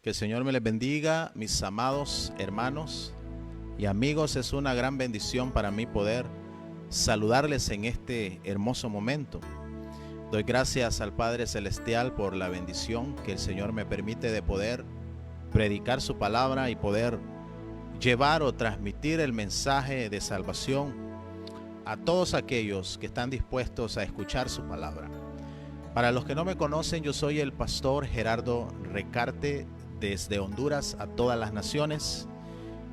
Que el Señor me les bendiga, mis amados hermanos y amigos. Es una gran bendición para mí poder saludarles en este hermoso momento. Doy gracias al Padre Celestial por la bendición que el Señor me permite de poder predicar su palabra y poder llevar o transmitir el mensaje de salvación a todos aquellos que están dispuestos a escuchar su palabra. Para los que no me conocen, yo soy el pastor Gerardo Recarte, desde Honduras a todas las naciones,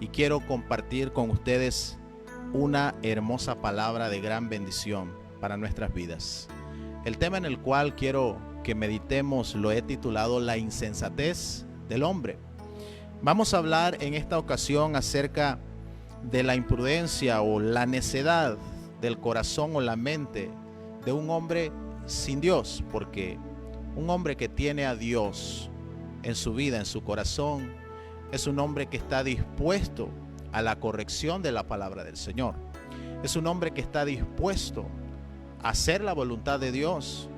y quiero compartir con ustedes una hermosa palabra de gran bendición para nuestras vidas. El tema en el cual quiero que meditemos lo he titulado La insensatez del hombre. Vamos a hablar en esta ocasión acerca de la imprudencia o la necedad del corazón o la mente de un hombre sin Dios, porque un hombre que tiene a Dios en su vida, en su corazón, es un hombre que está dispuesto a la corrección de la palabra del Señor. Es un hombre que está dispuesto a hacer la voluntad de Dios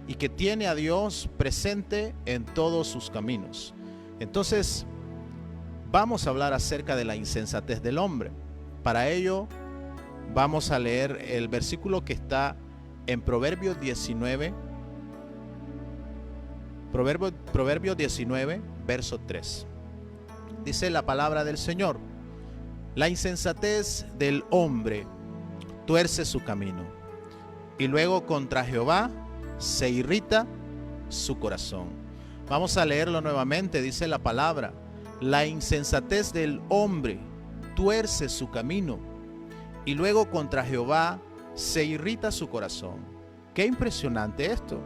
y que tiene a Dios presente en todos sus caminos. Entonces, vamos a hablar acerca de la insensatez del hombre. Para ello, vamos a leer el versículo que está en Proverbios 19, Proverbio 19, verso 3. Dice la palabra del Señor: la insensatez del hombre tuerce su camino, y luego contra Jehová se irrita su corazón. Vamos a leerlo nuevamente. Dice la palabra: la insensatez del hombre tuerce su camino, y luego contra Jehová se irrita su corazón. Qué impresionante esto,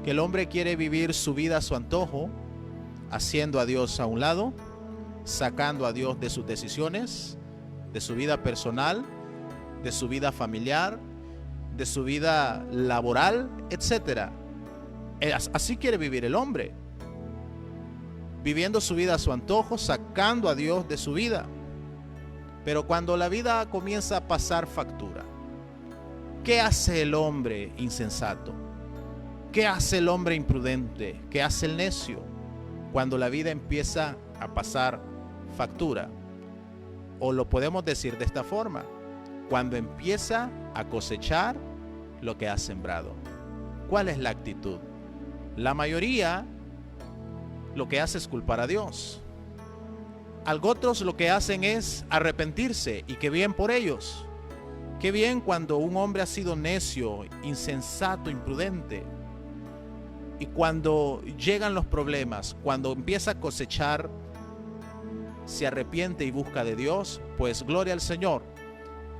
que el hombre quiere vivir su vida a su antojo, haciendo a Dios a un lado, sacando a Dios de sus decisiones, de su vida personal, de su vida familiar, de su vida laboral, etc. Así quiere vivir el hombre, viviendo su vida a su antojo, sacando a Dios de su vida. Pero cuando la vida comienza a pasar factura, ¿qué hace el hombre insensato? ¿Qué hace el hombre imprudente? ¿Qué hace el necio cuando la vida empieza a pasar factura? O lo podemos decir de esta forma: cuando empieza a cosechar lo que ha sembrado. ¿Cuál es la actitud? La mayoría lo que hace es culpar a Dios. Otros lo que hacen es arrepentirse, y qué bien por ellos. Qué bien cuando un hombre ha sido necio, insensato, imprudente. Y cuando llegan los problemas, cuando empieza a cosechar, se arrepiente y busca de Dios, pues gloria al Señor.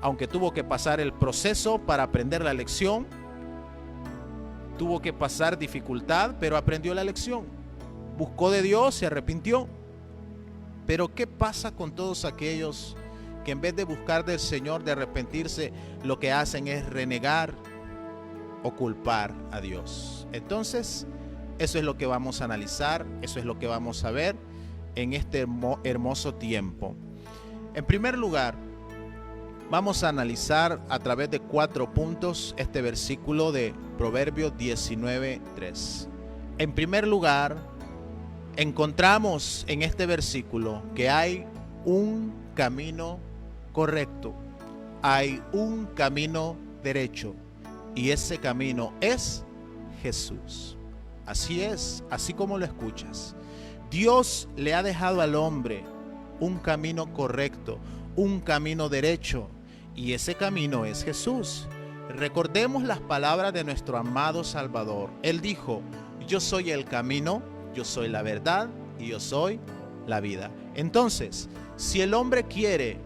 Aunque tuvo que pasar el proceso para aprender la lección, tuvo que pasar dificultad, pero aprendió la lección. Buscó de Dios, se arrepintió. Pero ¿qué pasa con todos aquellos que en vez de buscar del Señor, de arrepentirse, lo que hacen es renegar o culpar a Dios? Entonces, eso es lo que vamos a analizar, eso es lo que vamos a ver en este hermoso tiempo. En primer lugar, vamos a analizar a través de 4 puntos este versículo de Proverbios 19:3. En primer lugar, encontramos en este versículo que hay un camino correcto, hay un camino derecho, y ese camino es Jesús. Así es, así como lo escuchas. Dios le ha dejado al hombre un camino correcto, un camino derecho, y ese camino es Jesús. Recordemos las palabras de nuestro amado Salvador. Él dijo: yo soy el camino, yo soy la verdad y yo soy la vida. Entonces, si el hombre quiere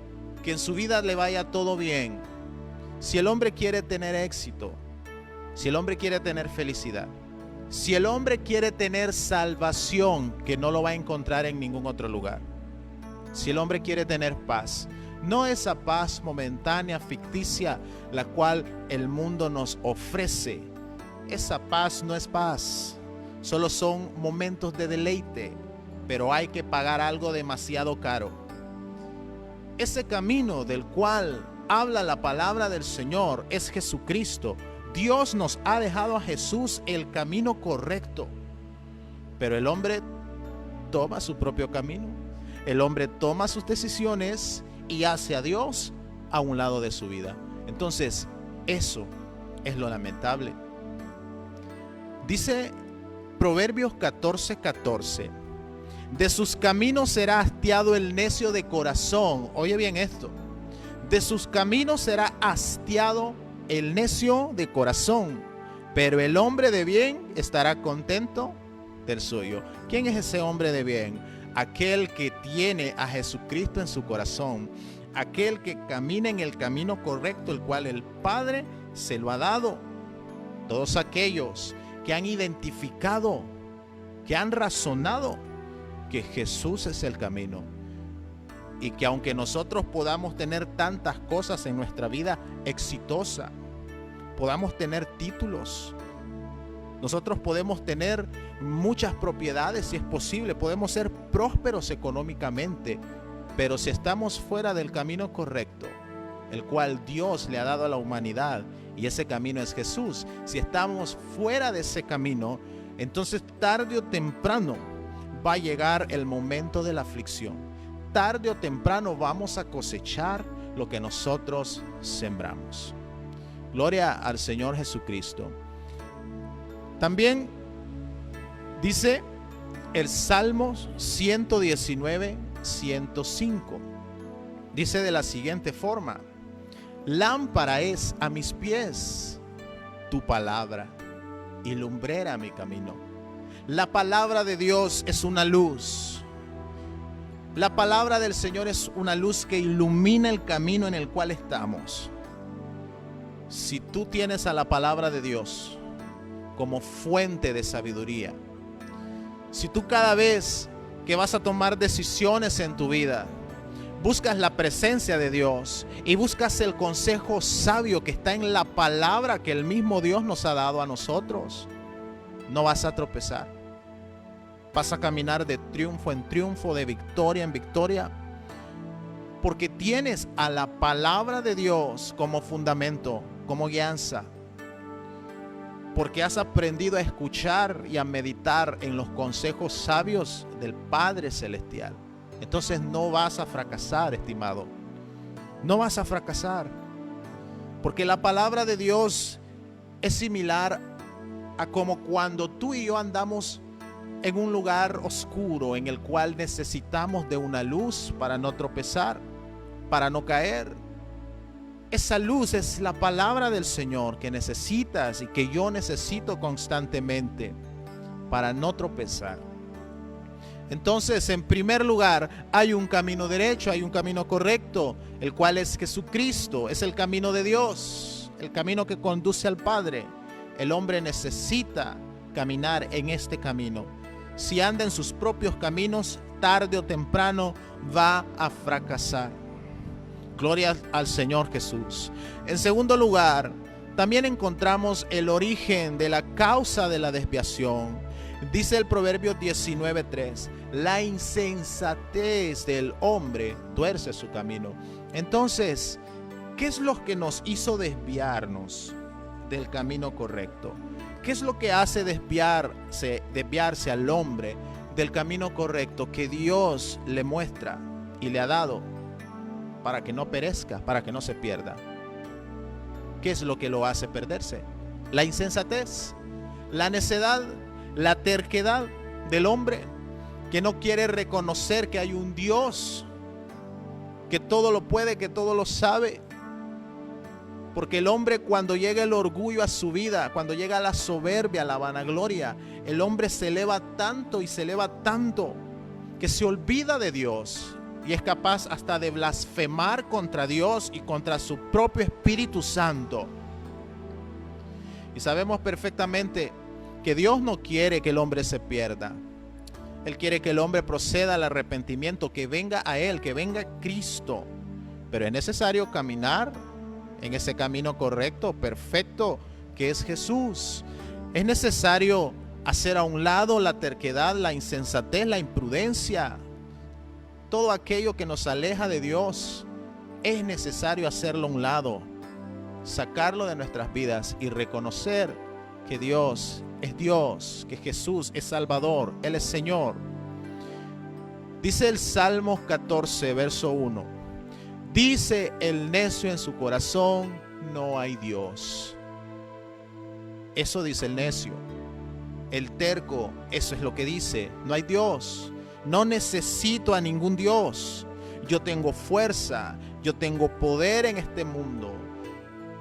que en su vida le vaya todo bien, si el hombre quiere tener éxito, si el hombre quiere tener felicidad, si el hombre quiere tener salvación, que no lo va a encontrar en ningún otro lugar, si el hombre quiere tener paz, no esa paz momentánea, ficticia, la cual el mundo nos ofrece, esa paz no es paz, solo son momentos de deleite, pero hay que pagar algo demasiado caro. Ese camino del cual habla la palabra del Señor es Jesucristo. Dios nos ha dejado a Jesús el camino correcto, pero el hombre toma su propio camino. El hombre toma sus decisiones y hace a Dios a un lado de su vida. Entonces, eso es lo lamentable. Dice Proverbios 14:14. De sus caminos será hastiado el necio de corazón. Oye bien esto. De sus caminos será hastiado el necio de corazón, pero el hombre de bien estará contento del suyo. ¿Quién es ese hombre de bien? Aquel que tiene a Jesucristo en su corazón, aquel que camina en el camino correcto, el cual el Padre se lo ha dado. Todos aquellos que han identificado, que han razonado que Jesús es el camino, y que aunque nosotros podamos tener tantas cosas en nuestra vida exitosa, podamos tener títulos, nosotros podemos tener muchas propiedades si es posible, podemos ser prósperos económicamente, pero si estamos fuera del camino correcto, el cual Dios le ha dado a la humanidad, y ese camino es Jesús, si estamos fuera de ese camino, entonces tarde o temprano va a llegar el momento de la aflicción. Tarde o temprano vamos a cosechar lo que nosotros sembramos. Gloria al Señor Jesucristo. También dice el Salmo 119, 105. Dice de la siguiente forma: lámpara es a mis pies tu palabra y lumbrera a mi camino. La palabra de Dios es una luz. La palabra del Señor es una luz que ilumina el camino en el cual estamos. Si tú tienes a la palabra de Dios como fuente de sabiduría, si tú cada vez que vas a tomar decisiones en tu vida, buscas la presencia de Dios y buscas el consejo sabio que está en la palabra que el mismo Dios nos ha dado a nosotros, no vas a tropezar. Vas a caminar de triunfo en triunfo, de victoria en victoria, porque tienes a la palabra de Dios como fundamento, como guianza, porque has aprendido a escuchar y a meditar en los consejos sabios del Padre Celestial. Entonces no vas a fracasar, estimado. No vas a fracasar, porque la palabra de Dios es similar a como cuando tú y yo andamos en un lugar oscuro en el cual necesitamos de una luz para no tropezar, para no caer. Esa luz es la palabra del Señor que necesitas y que yo necesito constantemente para no tropezar. Entonces, en primer lugar, hay un camino derecho, hay un camino correcto, el cual es Jesucristo, es el camino de Dios, el camino que conduce al Padre. El hombre necesita caminar en este camino. Si anda en sus propios caminos, tarde o temprano va a fracasar. Gloria al Señor Jesús. En segundo lugar, también encontramos el origen de la causa de la desviación. Dice el Proverbio 19:3, la insensatez del hombre tuerce su camino. Entonces, ¿qué es lo que nos hizo desviarnos del camino correcto? ¿Qué es lo que hace desviarse al hombre del camino correcto que Dios le muestra y le ha dado para que no perezca, para que no se pierda? ¿Qué es lo que lo hace perderse? La insensatez, la necedad, la terquedad del hombre que no quiere reconocer que hay un Dios que todo lo puede, que todo lo sabe. Porque el hombre, cuando llega el orgullo a su vida, cuando llega la soberbia, la vanagloria, el hombre se eleva tanto y se eleva tanto que se olvida de Dios y es capaz hasta de blasfemar contra Dios y contra su propio Espíritu Santo. Y sabemos perfectamente que Dios no quiere que el hombre se pierda. Él quiere que el hombre proceda al arrepentimiento, que venga a Él, que venga Cristo. Pero es necesario caminar en ese camino correcto, perfecto, que es Jesús. Es necesario hacer a un lado la terquedad, la insensatez, la imprudencia. Todo aquello que nos aleja de Dios, es necesario hacerlo a un lado, sacarlo de nuestras vidas y reconocer que Dios es Dios, que Jesús es Salvador, Él es Señor. Dice el Salmo 14, verso 1. Dice el necio en su corazón, no hay Dios. Eso dice el necio. El terco, eso es lo que dice. No hay Dios. No necesito a ningún Dios. Yo tengo fuerza. Yo tengo poder en este mundo.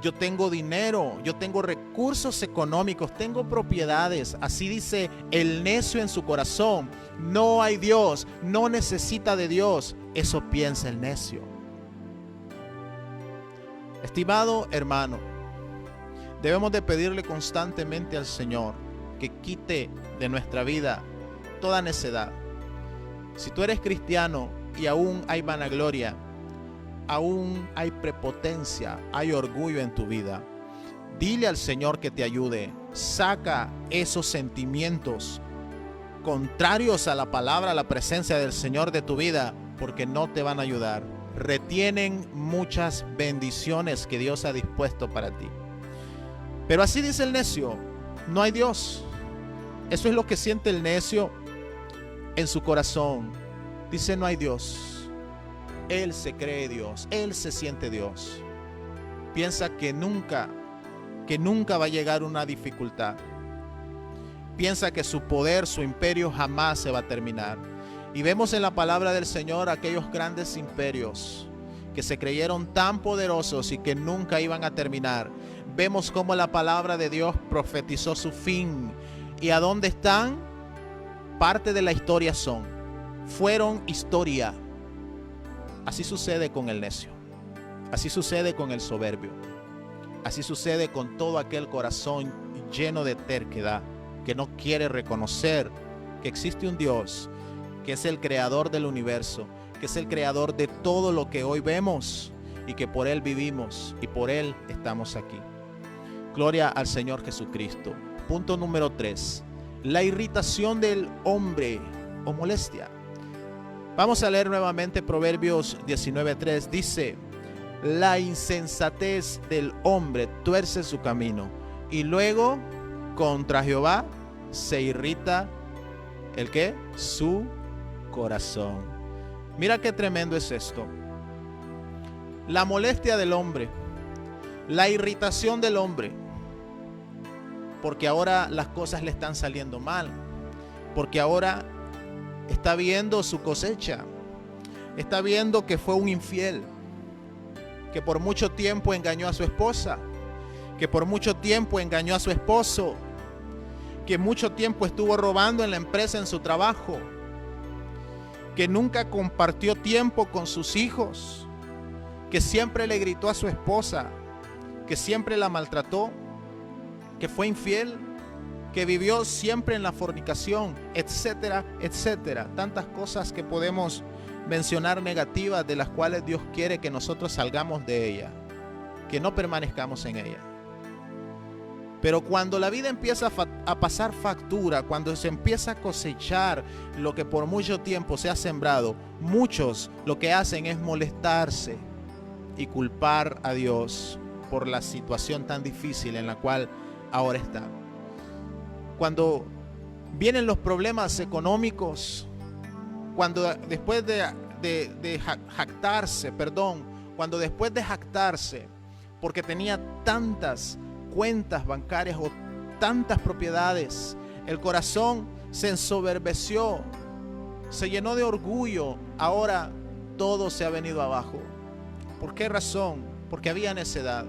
Yo tengo dinero. Yo tengo recursos económicos. Tengo propiedades. Así dice el necio en su corazón. No hay Dios. No necesita de Dios. Eso piensa el necio. Estimado hermano, debemos de pedirle constantemente al Señor que quite de nuestra vida toda necedad. Si tú eres cristiano y aún hay vanagloria, aún hay prepotencia, hay orgullo en tu vida, dile al Señor que te ayude. Saca esos sentimientos contrarios a la palabra, a la presencia del Señor de tu vida, porque no te van a ayudar. Retienen muchas bendiciones que Dios ha dispuesto para ti. Pero así dice el necio, no hay Dios. Eso es lo que siente el necio en su corazón. Dice, no hay Dios. Él se cree Dios, él se siente Dios. Piensa que nunca va a llegar una dificultad. Piensa que su poder, su imperio jamás se va a terminar. Y vemos en la palabra del Señor aquellos grandes imperios que se creyeron tan poderosos y que nunca iban a terminar. Vemos cómo la palabra de Dios profetizó su fin. ¿Y a dónde están? Parte de la historia fueron historia. Así sucede con el necio. Así sucede con el soberbio. Así sucede con todo aquel corazón lleno de terquedad, que no quiere reconocer que existe un Dios, que es el creador del universo, que es el creador de todo lo que hoy vemos y que por Él vivimos y por Él estamos aquí. Gloria al Señor Jesucristo. Punto número 3. La irritación del hombre o molestia. Vamos a leer nuevamente Proverbios 19:3. Dice, la insensatez del hombre tuerce su camino y luego contra Jehová se irrita ¿el qué? Su corazón. Mira qué tremendo es esto. La molestia del hombre, la irritación del hombre, porque ahora las cosas le están saliendo mal, porque ahora está viendo su cosecha, está viendo que fue un infiel, que por mucho tiempo engañó a su esposa, que por mucho tiempo engañó a su esposo, que mucho tiempo estuvo robando en la empresa, en su trabajo, que nunca compartió tiempo con sus hijos, que siempre le gritó a su esposa, que siempre la maltrató, que fue infiel, que vivió siempre en la fornicación, etcétera, etcétera. Tantas cosas que podemos mencionar negativas, de las cuales Dios quiere que nosotros salgamos de ella, que no permanezcamos en ella. Pero cuando la vida empieza a pasar factura, cuando se empieza a cosechar lo que por mucho tiempo se ha sembrado, muchos lo que hacen es molestarse y culpar a Dios por la situación tan difícil en la cual ahora está. Cuando vienen los problemas económicos, cuando después de jactarse, cuando después de jactarse, porque tenía tantas cuentas bancarias o tantas propiedades, el corazón se ensoberbeció, se llenó de orgullo, ahora todo se ha venido abajo. ¿Por qué razón? Porque había necedad.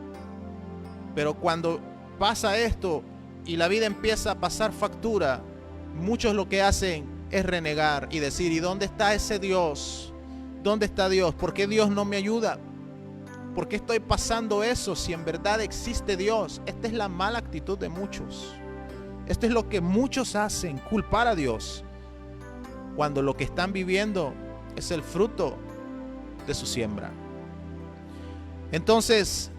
Pero cuando pasa esto y la vida empieza a pasar factura, muchos lo que hacen es renegar y decir, ¿y dónde está ese Dios? ¿Dónde está Dios? ¿Por qué Dios no me ayuda? ¿Por qué estoy pasando eso si en verdad existe Dios? Esta es la mala actitud de muchos. Esto es lo que muchos hacen, culpar a Dios, cuando lo que están viviendo es el fruto de su siembra. Entonces,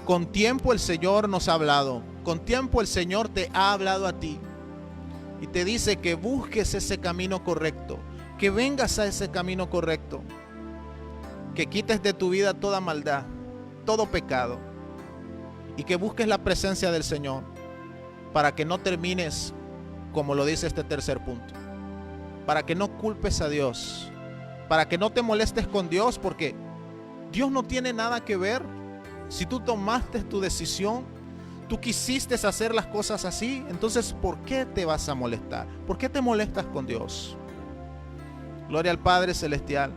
con tiempo el Señor nos ha hablado. Con tiempo el Señor te ha hablado a ti y te dice que busques ese camino correcto, que vengas a ese camino correcto, que quites de tu vida toda maldad, todo pecado, y que busques la presencia del Señor para que no termines como lo dice este tercer punto, para que no culpes a Dios, para que no te molestes con Dios, porque Dios no tiene nada que ver. Si tú tomaste tu decisión, tú quisiste hacer las cosas así, entonces ¿por qué te vas a molestar? ¿Por qué te molestas con Dios? Gloria al Padre Celestial.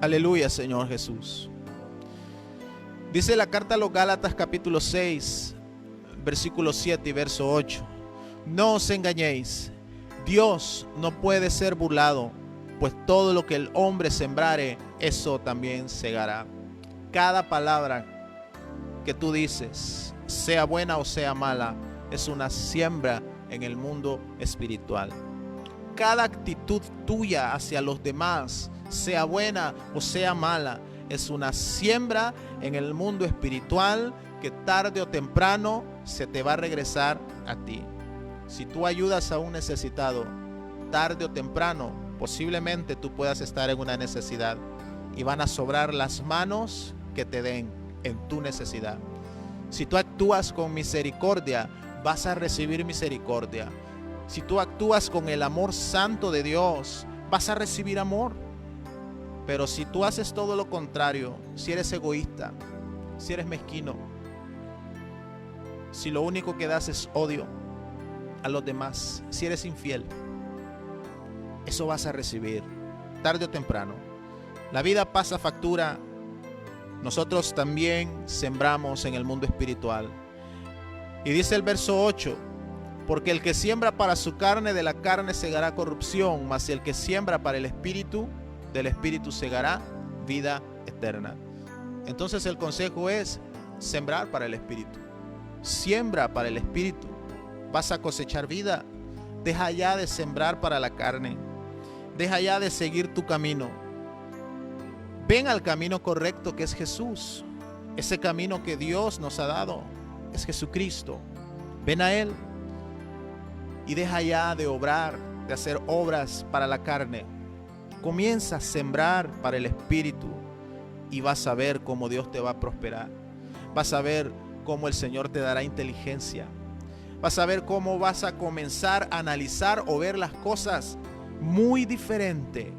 Aleluya, Señor Jesús. Dice la carta a los Gálatas capítulo 6, versículo 7 y verso 8. No os engañéis, Dios no puede ser burlado, pues todo lo que el hombre sembrare, eso también segará. Cada palabra que tú dices, sea buena o sea mala, es una siembra en el mundo espiritual. Cada actitud tuya hacia los demás, sea buena o sea mala, es una siembra en el mundo espiritual que tarde o temprano se te va a regresar a ti. Si tú ayudas a un necesitado, tarde o temprano, posiblemente tú puedas estar en una necesidad y van a sobrar las manos que te den en tu necesidad. Si tú actúas con misericordia, vas a recibir misericordia. Si tú actúas con el amor santo de Dios, vas a recibir amor. Pero si tú haces todo lo contrario, si eres egoísta, si eres mezquino, si lo único que das es odio a los demás, si eres infiel, eso vas a recibir tarde o temprano. La vida pasa factura. Nosotros también sembramos en el mundo espiritual. Y dice el verso 8, porque el que siembra para su carne, de la carne segará corrupción, mas el que siembra para el espíritu, del espíritu segará vida eterna. Entonces el consejo es sembrar para el espíritu. Siembra para el espíritu, vas a cosechar vida. Deja ya de sembrar para la carne. Deja ya de seguir tu camino. Ven al camino correcto, que es Jesús. Ese camino que Dios nos ha dado es Jesucristo. Ven a Él y deja ya de obrar, de hacer obras para la carne. Comienza a sembrar para el espíritu y vas a ver cómo Dios te va a prosperar. Vas a ver cómo el Señor te dará inteligencia. Vas a ver cómo vas a comenzar a analizar o ver las cosas muy diferente.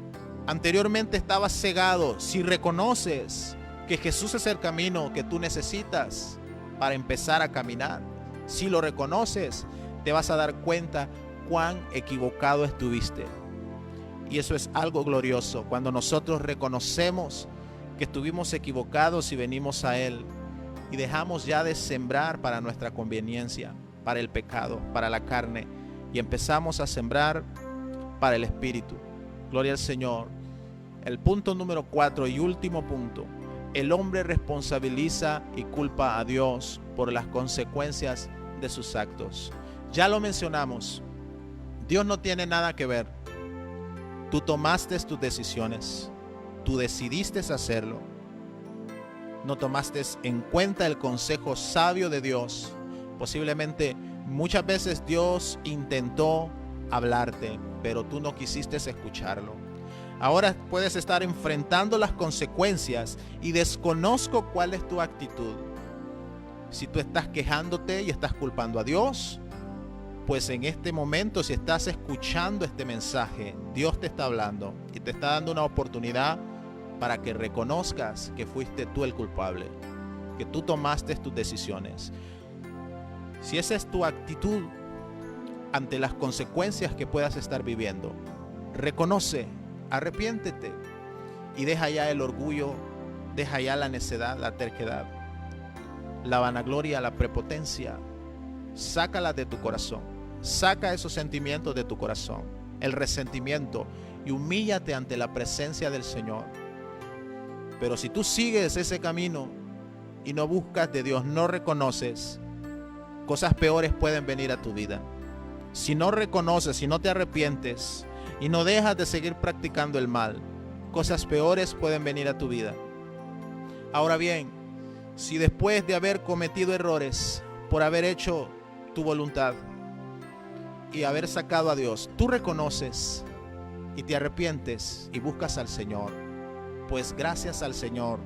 Anteriormente estabas cegado. Si reconoces que Jesús es el camino que tú necesitas para empezar a caminar, si lo reconoces, te vas a dar cuenta cuán equivocado estuviste. Y eso es algo glorioso, cuando nosotros reconocemos que estuvimos equivocados y venimos a Él y dejamos ya de sembrar para nuestra conveniencia, para el pecado, para la carne, y empezamos a sembrar para el espíritu. Gloria al Señor. El punto número 4 y último punto: el hombre responsabiliza y culpa a Dios por las consecuencias de sus actos. Ya lo mencionamos, Dios no tiene nada que ver. Tú tomaste tus decisiones, tú decidiste hacerlo, no tomaste en cuenta el consejo sabio de Dios. Posiblemente muchas veces Dios intentó hablarte, pero tú no quisiste escucharlo. Ahora puedes estar enfrentando las consecuencias y desconozco cuál es tu actitud. Si tú estás quejándote y estás culpando a Dios, pues en este momento, si estás escuchando este mensaje, Dios te está hablando y te está dando una oportunidad para que reconozcas que fuiste tú el culpable, que tú tomaste tus decisiones. Si esa es tu actitud ante las consecuencias que puedas estar viviendo, reconoce, arrepiéntete y deja ya el orgullo, deja ya la necedad, la terquedad, la vanagloria, la prepotencia. Sácala de tu corazón. Saca esos sentimientos de tu corazón, el resentimiento, y humíllate ante la presencia del Señor. Pero si tú sigues ese camino y no buscas de Dios, no reconoces, cosas peores pueden venir a tu vida. Si no reconoces, si no te arrepientes y no dejas de seguir practicando el mal, cosas peores pueden venir a tu vida. Ahora bien, si después de haber cometido errores, por haber hecho tu voluntad y haber sacado a Dios, tú reconoces y te arrepientes y buscas al Señor, pues gracias al Señor,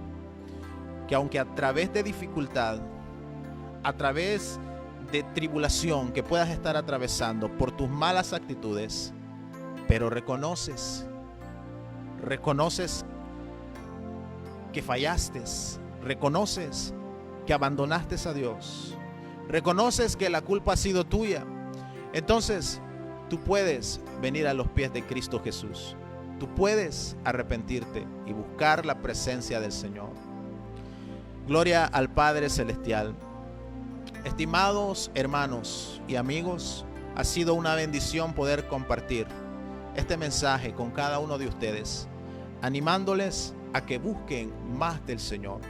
que aunque a través de dificultad, a través de tribulación que puedas estar atravesando por tus malas actitudes, pero reconoces reconoces que fallaste, reconoces que abandonaste a Dios, reconoces que la culpa ha sido tuya, entonces tú puedes venir a los pies de Cristo Jesús. Tú puedes arrepentirte y buscar la presencia del Señor. Gloria al Padre Celestial. Estimados hermanos y amigos, ha sido una bendición poder compartir este mensaje con cada uno de ustedes, animándoles a que busquen más del Señor,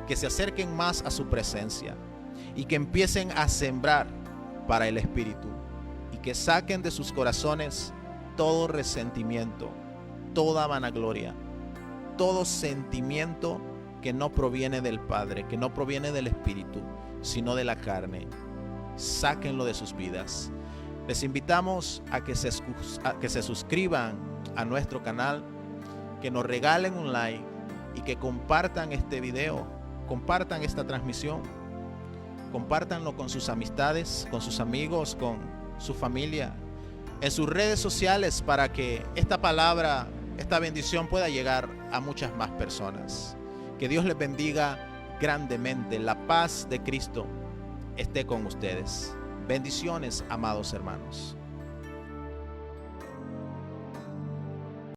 que se acerquen más a su presencia y que empiecen a sembrar para el Espíritu y que saquen de sus corazones todo resentimiento, toda vanagloria, todo sentimiento que no proviene del Padre, que no proviene del Espíritu, sino de la carne. Sáquenlo de sus vidas. Les invitamos a que se suscriban a nuestro canal, que nos regalen un like y que compartan este video, compartan esta transmisión, compártanlo con sus amistades, con sus amigos, con su familia, en sus redes sociales, para que esta palabra, esta bendición pueda llegar a muchas más personas. Que Dios les bendiga grandemente. La paz de Cristo esté con ustedes. Bendiciones, amados hermanos.